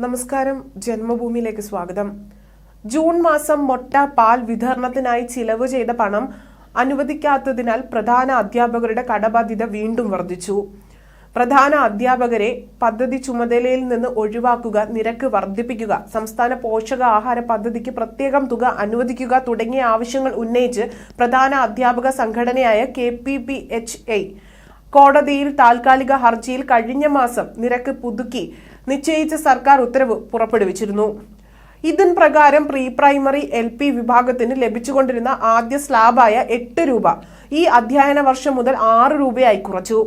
നമസ്കാരം, ജന്മഭൂമിയിലേക്ക് സ്വാഗതം. ജൂൺ മാസം മൊട്ട പാൽ വിതരണത്തിനായി ചിലവ് ചെയ്ത പണം അനുവദിക്കാത്തതിനാൽ പ്രധാന അധ്യാപകരുടെ കടബാധ്യത വീണ്ടും വർദ്ധിച്ചു. പ്രധാന അധ്യാപകരെ പദ്ധതി ചുമതലയിൽ നിന്ന് ഒഴിവാക്കുക, നിരക്ക് വർദ്ധിപ്പിക്കുക, സംസ്ഥാന പോഷകാഹാര പദ്ധതിക്ക് പ്രത്യേകം തുക അനുവദിക്കുക തുടങ്ങിയ ആവശ്യങ്ങൾ ഉന്നയിച്ച് പ്രധാന അധ്യാപക സംഘടനയായ KPPHA കോടതിയിൽ താൽക്കാലിക ഹർജിയിൽ കഴിഞ്ഞ മാസം നിരക്ക് പുതുക്കി നിശ്ചയിച്ച സർക്കാർ ഉത്തരവ് പുറപ്പെടുവിച്ചിരുന്നു. ഇതിൻ പ്രകാരം പ്രീ പ്രൈമറി LP വിഭാഗത്തിന് ലഭിച്ചുകൊണ്ടിരുന്ന ആദ്യ സ്ലാബായ 8 രൂപ ഈ അധ്യയന വർഷം മുതൽ 6 രൂപയായി കുറച്ചു.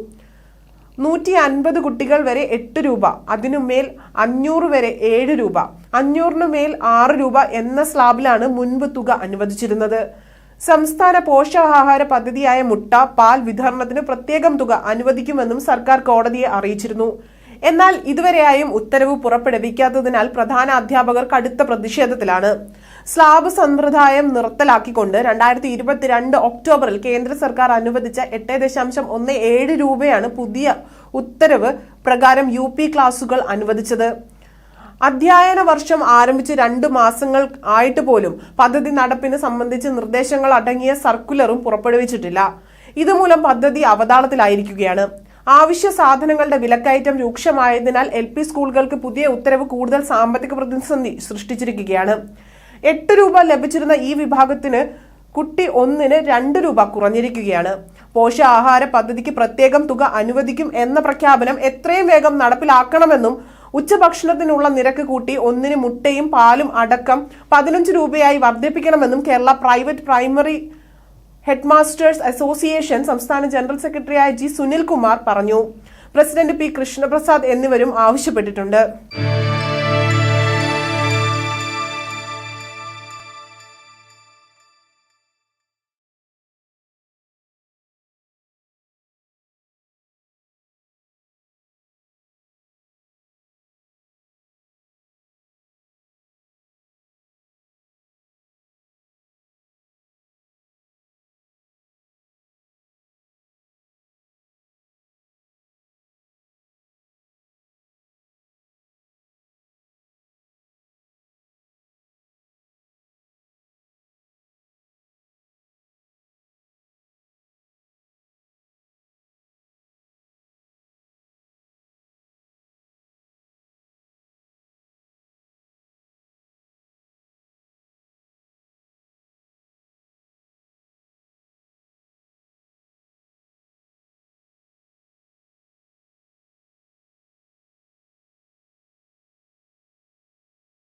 150 കുട്ടികൾ വരെ 8 രൂപ, അതിനുമേൽ 500 വരെ 7 രൂപ, 500 മേൽ 6 രൂപ എന്ന സ്ലാബിലാണ് മുൻപ് തുക അനുവദിച്ചിരുന്നത്. സംസ്ഥാന പോഷകാഹാര പദ്ധതിയായ മുട്ട പാൽ വിതരണത്തിന് പ്രത്യേകം തുക അനുവദിക്കുമെന്നും സർക്കാർ കോടതിയെ അറിയിച്ചിരുന്നു. എന്നാൽ ഇതുവരെയായും ഉത്തരവ് പുറപ്പെടുവിക്കാത്തതിനാൽ പ്രധാന അധ്യാപകർ കടുത്ത പ്രതിഷേധത്തിലാണ്. സ്ലാബ് സമ്പ്രദായം നിർത്തലാക്കിക്കൊണ്ട് 2022 ഒക്ടോബറിൽ കേന്ദ്ര സർക്കാർ അനുവദിച്ച 8.17 രൂപയാണ് പുതിയ ഉത്തരവ് പ്രകാരം UP ക്ലാസുകൾ അനുവദിച്ചത്. അധ്യയന വർഷം ആരംഭിച്ച് 2 മാസങ്ങൾ ആയിട്ട് പോലും പദ്ധതി നടപ്പിന് സംബന്ധിച്ച് നിർദ്ദേശങ്ങൾ അടങ്ങിയ സർക്കുലറും പുറപ്പെടുവിച്ചിട്ടില്ല. ഇതുമൂലം പദ്ധതി അവതാളത്തിലായിരിക്കുകയാണ്. ആവശ്യ സാധനങ്ങളുടെ വിലക്കയറ്റം രൂക്ഷമായതിനാൽ LP സ്കൂളുകൾക്ക് പുതിയ ഉത്തരവ് കൂടുതൽ സാമ്പത്തിക പ്രതിസന്ധി സൃഷ്ടിച്ചിരിക്കുകയാണ്. 8 രൂപ ലഭിച്ചിരുന്ന ഈ വിഭാഗത്തിന് കുട്ടി ഒന്നിന് 2 രൂപ കുറഞ്ഞിരിക്കുകയാണ്. പോഷകാഹാര പദ്ധതിക്ക് പ്രത്യേകം തുക അനുവദിക്കും എന്ന പ്രഖ്യാപനം എത്രയും വേഗം നടപ്പിലാക്കണമെന്നും ഉച്ചഭക്ഷണത്തിനുള്ള നിരക്ക് കൂട്ടി ഒന്നിന് മുട്ടയും പാലും അടക്കം 15 രൂപയായി വർദ്ധിപ്പിക്കണമെന്നും Kerala private primary headmasters association സംസ്ഥാന ജനറൽ സെക്രട്ടറിയായ G. സുനിൽകുമാർ പറഞ്ഞു. President P. കൃഷ്ണപ്രസാദ് എന്നിവരും ആവശ്യപ്പെട്ടിട്ടുണ്ട്.